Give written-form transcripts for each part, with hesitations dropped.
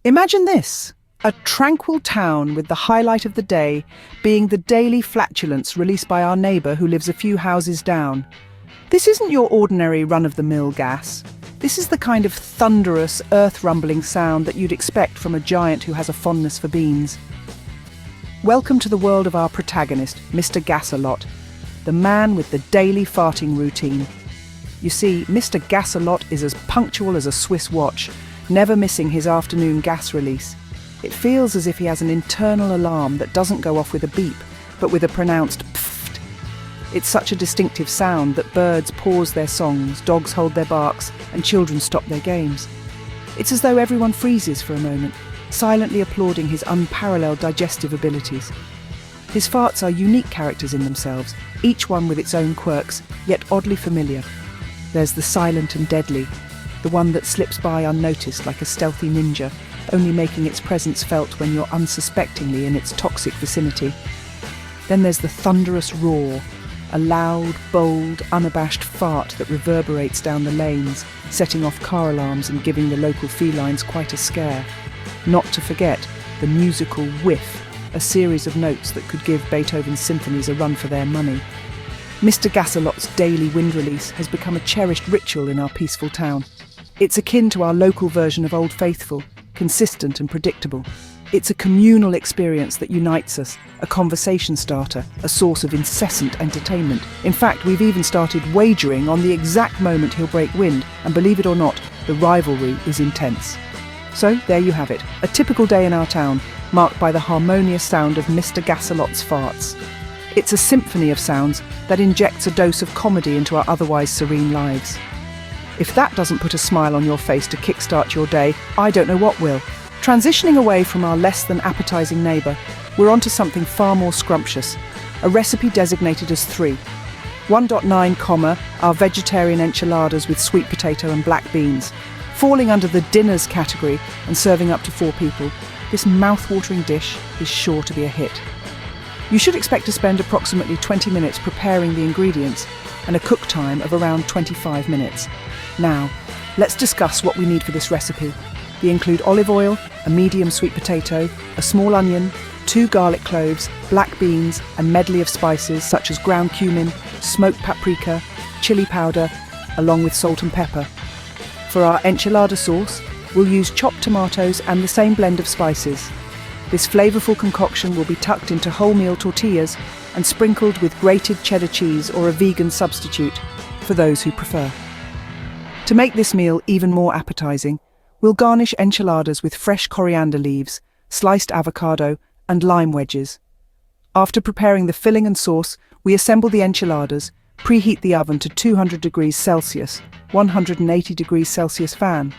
Imagine this, a tranquil town with the highlight of the day being the daily flatulence released by our neighbour who lives a few houses down. This isn't your ordinary run-of-the-mill gas. This is the kind of thunderous, earth-rumbling sound that you'd expect from a giant who has a fondness for beans. Welcome to the world of our protagonist, Mr. Gas-a-Lot, the man with the daily farting routine. You see, Mr. Gas-a-Lot is as punctual as a Swiss watch, never missing his afternoon gas release. It feels as if he has an internal alarm that doesn't go off with a beep, but with a pronounced pfft. It's such a distinctive sound that birds pause their songs, dogs hold their barks, and children stop their games. It's as though everyone freezes for a moment, silently applauding his unparalleled digestive abilities. His farts are unique characters in themselves, each one with its own quirks, yet oddly familiar. There's the silent and deadly, the one that slips by unnoticed like a stealthy ninja, only making its presence felt when you're unsuspectingly in its toxic vicinity. Then there's the thunderous roar, a loud, bold, unabashed fart that reverberates down the lanes, setting off car alarms and giving the local felines quite a scare. Not to forget the musical whiff, a series of notes that could give Beethoven's symphonies a run for their money. Mr. Gas-a-Lot's daily wind release has become a cherished ritual in our peaceful town. It's akin to our local version of Old Faithful, consistent and predictable. It's a communal experience that unites us, a conversation starter, a source of incessant entertainment. In fact, we've even started wagering on the exact moment he'll break wind, and believe it or not, the rivalry is intense. So there you have it, a typical day in our town, marked by the harmonious sound of Mr. Gas-a-Lot's farts. It's a symphony of sounds that injects a dose of comedy into our otherwise serene lives. If that doesn't put a smile on your face to kickstart your day, I don't know what will. Transitioning away from our less than appetizing neighbour, we're onto something far more scrumptious, a recipe designated as 3. 1.9, our vegetarian enchiladas with sweet potato and black beans. Falling under the dinners category and serving up to 4 people, this mouth-watering dish is sure to be a hit. You should expect to spend approximately 20 minutes preparing the ingredients and a cook time of around 25 minutes. Now, let's discuss what we need for this recipe. We include olive oil, a medium sweet potato, a small onion, 2 garlic cloves, black beans, a medley of spices such as ground cumin, smoked paprika, chili powder, along with salt and pepper. For our enchilada sauce, we'll use chopped tomatoes and the same blend of spices. This flavourful concoction will be tucked into wholemeal tortillas and sprinkled with grated cheddar cheese or a vegan substitute, for those who prefer. To make this meal even more appetizing, we'll garnish enchiladas with fresh coriander leaves, sliced avocado, and lime wedges. After preparing the filling and sauce, we assemble the enchiladas, preheat the oven to 200 degrees Celsius, 180 degrees Celsius fan.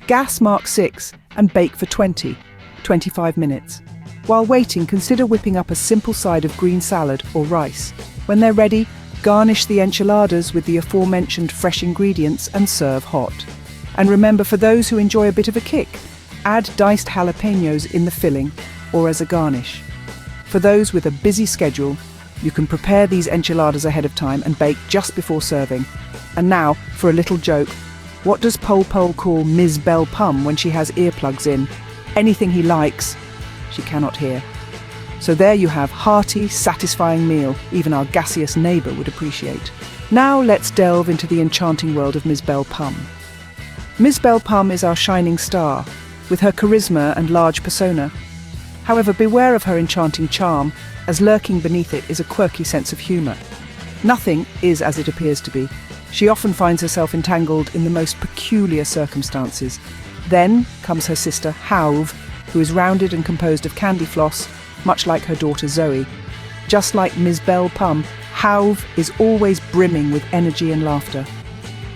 Gas mark 6 and bake for 25 minutes. While waiting, consider whipping up a simple side of green salad or rice. When they're ready, garnish the enchiladas with the aforementioned fresh ingredients and serve hot. And remember, for those who enjoy a bit of a kick, add diced jalapenos in the filling or as a garnish. For those with a busy schedule, you can prepare these enchiladas ahead of time and bake just before serving. And now, for a little joke, what does Pol call Ms. Belle Pum when she has earplugs in? Anything he likes, she cannot hear. So there you have hearty, satisfying meal even our gaseous neighbour would appreciate. Now let's delve into the enchanting world of Ms. Belle Pum. Ms. Belle Pum is our shining star, with her charisma and large persona. However, beware of her enchanting charm, as lurking beneath it is a quirky sense of humour. Nothing is as it appears to be. She often finds herself entangled in the most peculiar circumstances. Then comes her sister, Hauve, who is rounded and composed of candy floss, much like her daughter Zoe. Just like Ms. Belle Pum, Hauve is always brimming with energy and laughter.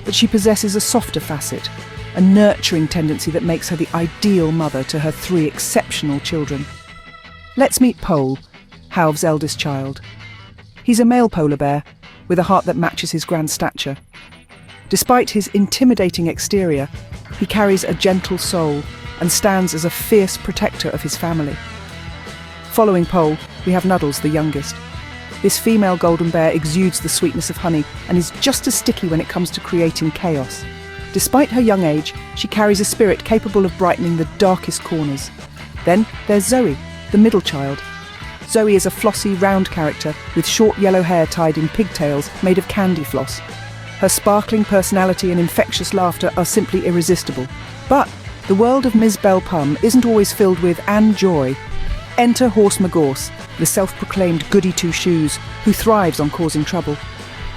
But she possesses a softer facet, a nurturing tendency that makes her the ideal mother to her 3 exceptional children. Let's meet Pole, Hauve's eldest child. He's a male polar bear, with a heart that matches his grand stature. Despite his intimidating exterior, he carries a gentle soul and stands as a fierce protector of his family. Following Pole, we have Nuddles, the youngest. This female golden bear exudes the sweetness of honey and is just as sticky when it comes to creating chaos. Despite her young age, she carries a spirit capable of brightening the darkest corners. Then there's Zoe, the middle child. Zoe is a flossy, round character with short yellow hair tied in pigtails made of candy floss. Her sparkling personality and infectious laughter are simply irresistible. But the world of Ms. Belle Pum isn't always filled with and joy. Enter Horse McGorse, the self-proclaimed goody-two-shoes who thrives on causing trouble.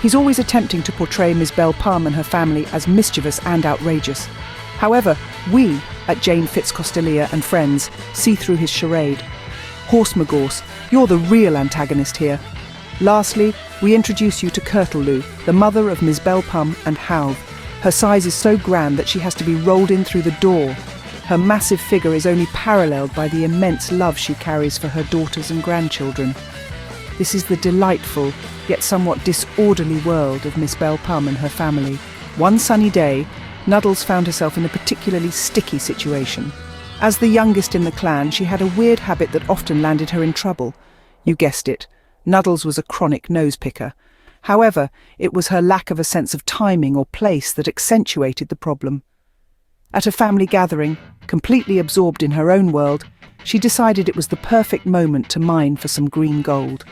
He's always attempting to portray Ms. Belle Pum and her family as mischievous and outrageous. However, we, at Jane Fitzcostelia and Friends, see through his charade. Horse McGorse, you're the real antagonist here. Lastly, we introduce you to Kirtleloo, the mother of Ms. Belle Pum and Halve. Her size is so grand that she has to be rolled in through the door. Her massive figure is only paralleled by the immense love she carries for her daughters and grandchildren. This is the delightful, yet somewhat disorderly world of Miss Belle Pum and her family. One sunny day, Nuddles found herself in a particularly sticky situation. As the youngest in the clan, she had a weird habit that often landed her in trouble. You guessed it, Nuddles was a chronic nose-picker. However, it was her lack of a sense of timing or place that accentuated the problem. At a family gathering, completely absorbed in her own world, she decided it was the perfect moment to mine for some green gold.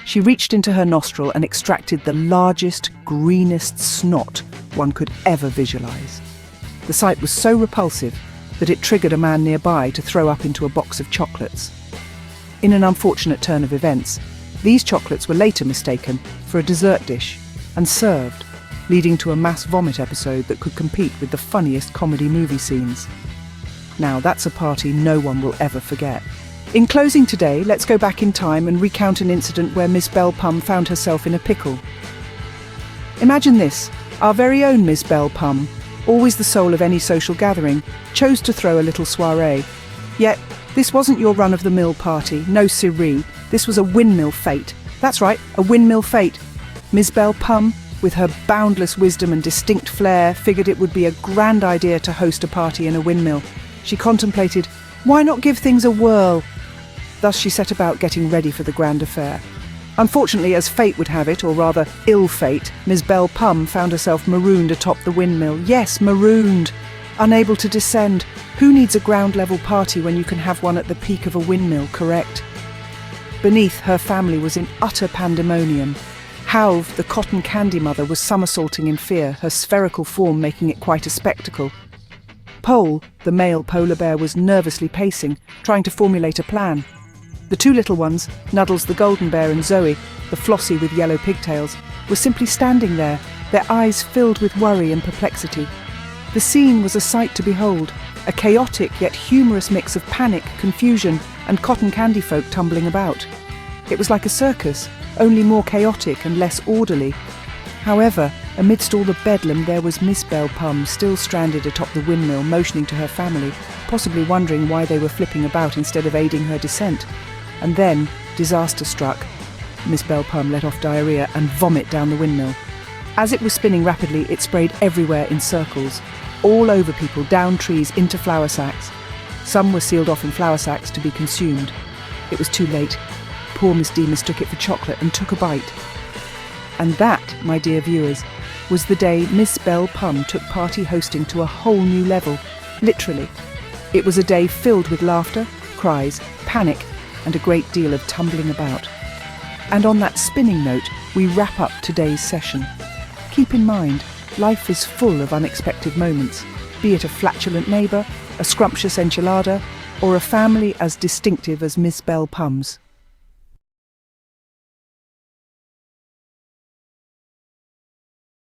She reached into her nostril and extracted the largest, greenest snot one could ever visualize. The sight was so repulsive that it triggered a man nearby to throw up into a box of chocolates. In an unfortunate turn of events, these chocolates were later mistaken for a dessert dish and served, leading to a mass vomit episode that could compete with the funniest comedy movie scenes. Now that's a party no one will ever forget. In closing today, let's go back in time and recount an incident where Miss Belle Pum found herself in a pickle. Imagine this, our very own Miss Belle Pum, always the soul of any social gathering, chose to throw a little soiree. Yet, this wasn't your run-of-the-mill party, no siree, this was a windmill fete. That's right, a windmill fete. Miss Belle Pum, with her boundless wisdom and distinct flair, figured it would be a grand idea to host a party in a windmill. She contemplated, why not give things a whirl? Thus she set about getting ready for the grand affair. Unfortunately, as fate would have it, or rather ill fate, Miss Belle Pum found herself marooned atop the windmill. Yes, marooned. Unable to descend. Who needs a ground-level party when you can have one at the peak of a windmill, correct? Beneath, her family was in utter pandemonium. Halve, the cotton candy mother, was somersaulting in fear, her spherical form making it quite a spectacle. Pole, the male polar bear, was nervously pacing, trying to formulate a plan. The two little ones, Nuddles the golden bear and Zoe, the flossy with yellow pigtails, were simply standing there, their eyes filled with worry and perplexity. The scene was a sight to behold, a chaotic yet humorous mix of panic, confusion, and cotton candy folk tumbling about. It was like a circus, only more chaotic and less orderly. However, amidst all the bedlam, there was Miss Belle Pum still stranded atop the windmill, motioning to her family, possibly wondering why they were flipping about instead of aiding her descent. And then, disaster struck. Miss Belle Pum let off diarrhea and vomit down the windmill. As it was spinning rapidly, it sprayed everywhere in circles, all over people, down trees, into flour sacks. Some were sealed off in flour sacks to be consumed. It was too late. Poor Miss D mistook it for chocolate and took a bite. And that, my dear viewers, was the day Miss Belle Pum took party hosting to a whole new level. Literally. It was a day filled with laughter, cries, panic, and a great deal of tumbling about. And on that spinning note, we wrap up today's session. Keep in mind, life is full of unexpected moments, be it a flatulent neighbour, a scrumptious enchilada, or a family as distinctive as Miss Belle Pum's.